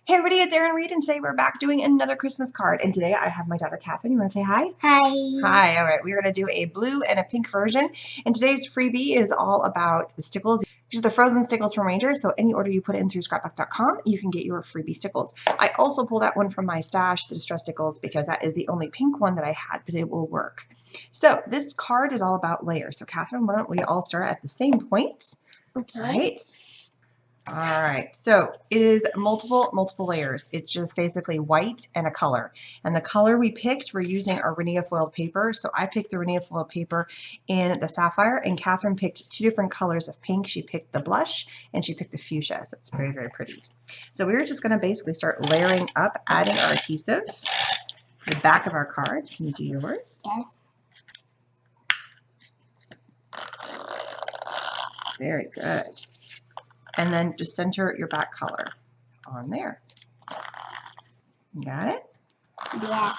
Hey everybody, it's Erin Reed, and today we're back doing another Christmas card. And today I have my daughter Catherine. You want to say hi? Hi. Hi. All right, we're going to do a blue and a pink version. And today's freebie is all about the stickles. These are the frozen stickles from Rangers. So any order you put in through scrapbook.com, you can get your freebie stickles. I also pulled out one from my stash, the distress stickles, because that is the only pink one that I had, but it will work. So this card is all about layers. So Catherine, why don't we all start at the same point? Okay. Right. All right, so it is multiple layers. It's just basically white and a color. And the color we picked, we're using our rainier foiled paper. So I picked the rainier foiled paper in the sapphire, and Catherine picked two different colors of pink. She picked the blush and she picked the fuchsia. So it's very, very pretty. So we're just gonna basically start layering up, adding our adhesive to the back of our card. Can you do yours? Yes. Very good. And then just center your back color on there. Got it? Yeah.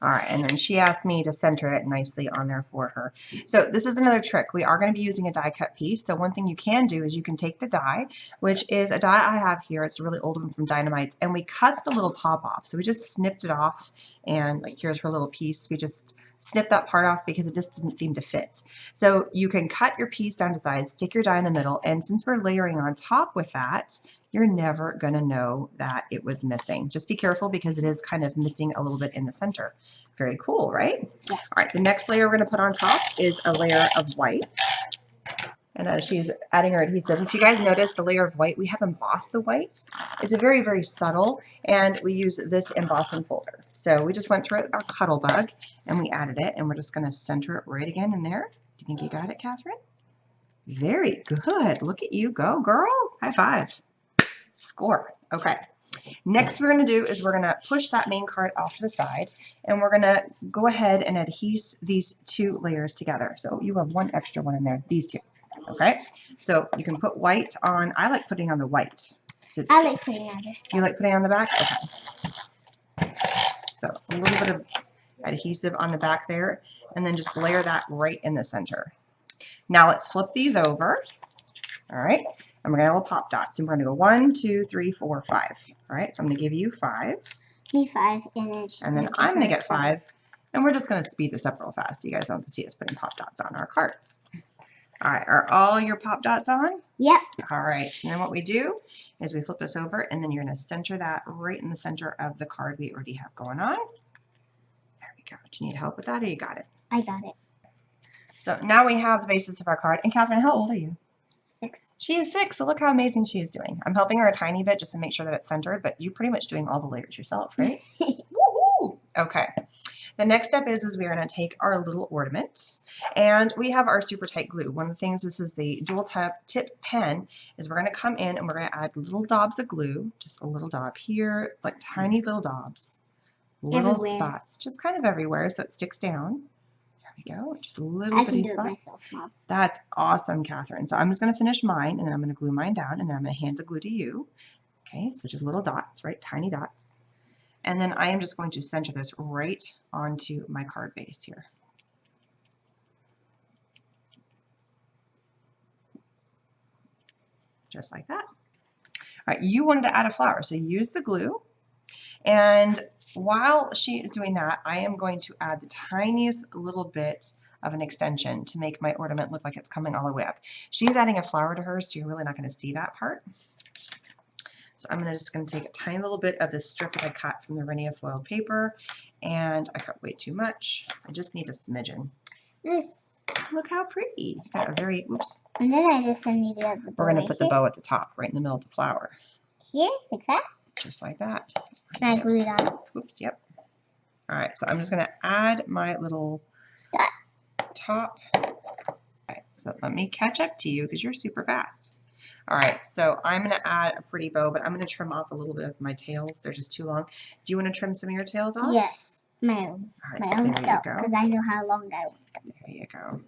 All right, and then she asked me to center it nicely on there for her. So this is another trick. We are going to be using a die cut piece. So one thing you can do is you can take the die, which is a die I have here. It's a really old one from Dynamite's, and we cut the little top off. So we just snipped it off, and like here's her little piece. We just snip that part off because it just didn't seem to fit. So you can cut your piece down to size, stick your die in the middle, and since we're layering on top with that, you're never gonna know that it was missing. Just be careful because it is kind of missing a little bit in the center. Very cool, right? Yeah. All right, the next layer we're gonna put on top is a layer of white. And as she's adding her adhesive, if you guys notice the layer of white, we have embossed the white. It's a very, very subtle, and we use this embossing folder. So we just went through our cuddle bug and we added it, and we're just gonna center it right again in there. Do you think you got it, Catherine? Very good. Look at you go, girl. High five. Score. Okay. Next we're going to do is we're going to push that main card off to the side, and we're going to go ahead and adhese these two layers together. So you have one extra one in there, these two. Okay, so you can put white on. I like putting on the white. So I like putting on this. You like putting on the back? Okay. So a little bit of adhesive on the back there, and then just layer that right in the center. Now let's flip these over. All right. And we're going to have a pop dots. And we're going to go 1, 2, 3, 4, 5. All right. So I'm going to give you 5. Me 5. And then I'm going to get 5. And we're just going to speed this up real fast so you guys don't have to see us putting pop dots on our cards. All right. Are all your pop dots on? Yep. All right. And then what we do is we flip this over, and then you're going to center that right in the center of the card we already have going on. There we go. Do you need help with that, or you got it? I got it. So now we have the basis of our card. And Catherine, how old are you? 6. She is 6, so look how amazing she is doing. I'm helping her a tiny bit just to make sure that it's centered, but you're pretty much doing all the layers yourself, right? Woohoo! Okay. The next step is we're going to take our little ornaments, and we have our super tight glue. One of the things, this is the dual tip pen, is we're going to come in and we're going to add little dabs of glue, just a little dab here, like tiny little dabs, little everywhere. Spots, just kind of everywhere so it sticks down. There we go, just a little I can do spots. it myself, Mom. That's awesome, Catherine. So I'm just going to finish mine, and then I'm going to glue mine down, and then I'm going to hand the glue to you. Okay, so just little dots, right? Tiny dots. And then I am just going to center this right onto my card base here. Just like that. All right, you wanted to add a flower, so use the glue. And while she is doing that, I am going to add the tiniest little bit of an extension to make my ornament look like it's coming all the way up. She's adding a flower to hers, so you're really not going to see that part. So I'm just going to take a tiny little bit of this strip that I cut from the rainier foiled paper, and I cut way too much. I just need a smidgen. This. Look how pretty. I got a very, oops. And then I just need to add the bow. We're going to put the bow at the top, right in the middle of the flower. Here, like that? Just like that. Can I glue it on? Oops, yep. All right, so I'm just going to add my little top. Okay, so let me catch up to you because you're super fast. All right, so I'm going to add a pretty bow, but I'm going to trim off a little bit of my tails. They're just too long. Do you want to trim some of your tails off? Yes, my own. All right, my own self, because I know how long I want them. There you go.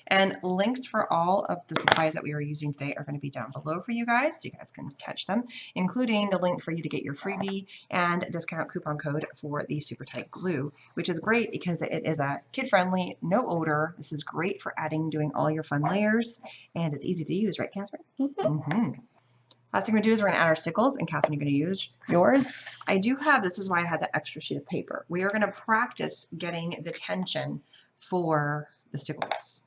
And links for all of the supplies that we are using today are going to be down below for you guys, so you guys can catch them, including the link for you to get your freebie and discount coupon code for the Super Tight Glue, which is great because it is a kid-friendly, no odor. This is great for adding, doing all your fun layers, and it's easy to use, right, Catherine? Last thing we're going to do is we're going to add our stickles, and Catherine, you're going to use yours. I do have, this is why I had the extra sheet of paper. We are going to practice getting the tension for the stickles.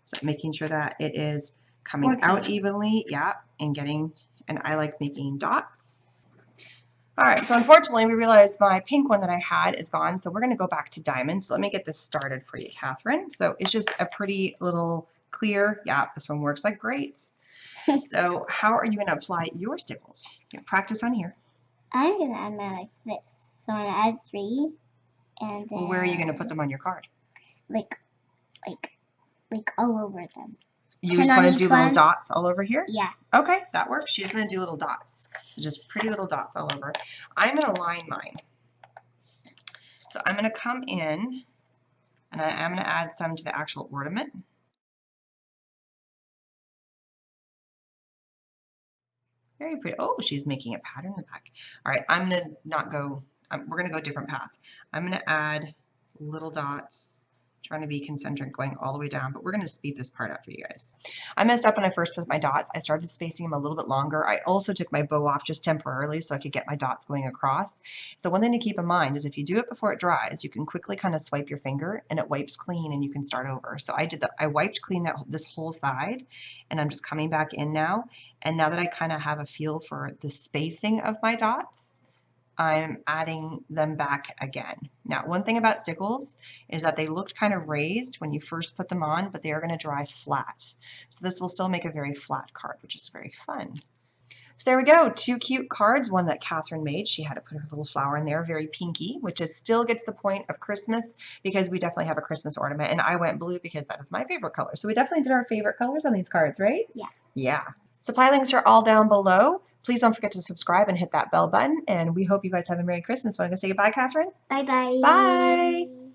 So making sure that it is coming out evenly, yeah, and I like making dots. All right, so unfortunately we realized my pink one that I had is gone, so we're going to go back to diamonds. So let me get this started for you, Catherine. So it's just a pretty little clear, yeah, this one works like great. So how are you going to apply your stickles? Practice on here. I'm going to add mine like this. So I'm going to add 3. And then, well, where are you going to put them on your card? Like all over them. You just want to do little dots all over here? Yeah. Okay, that works. She's going to do little dots. So just pretty little dots all over. I'm going to line mine. So I'm going to come in and I'm going to add some to the actual ornament. Very pretty. Oh, she's making a pattern in the back. All right, I'm going to not go, we're going to go a different path. I'm going to add little dots, trying to be concentric going all the way down, but we're going to speed this part up for you guys. I messed up when I first put my dots. I started spacing them a little bit longer. I also took my bow off just temporarily so I could get my dots going across. So one thing to keep in mind is if you do it before it dries, you can quickly kind of swipe your finger and it wipes clean and you can start over. So I did that. I wiped clean this whole side, and I'm just coming back in now. And now that I kind of have a feel for the spacing of my dots, I'm adding them back again. Now, one thing about stickles is that they looked kind of raised when you first put them on, but they are going to dry flat. So this will still make a very flat card, which is very fun. So there we go, 2 cute cards, one that Catherine made. She had to put her little flower in there, very pinky, which is still gets the point of Christmas because we definitely have a Christmas ornament. And I went blue because that is my favorite color. So we definitely did our favorite colors on these cards, right? Yeah. Yeah. Supply links are all down below. Please don't forget to subscribe and hit that bell button. And we hope you guys have a Merry Christmas. Want to say goodbye, Catherine? Bye-bye. Bye.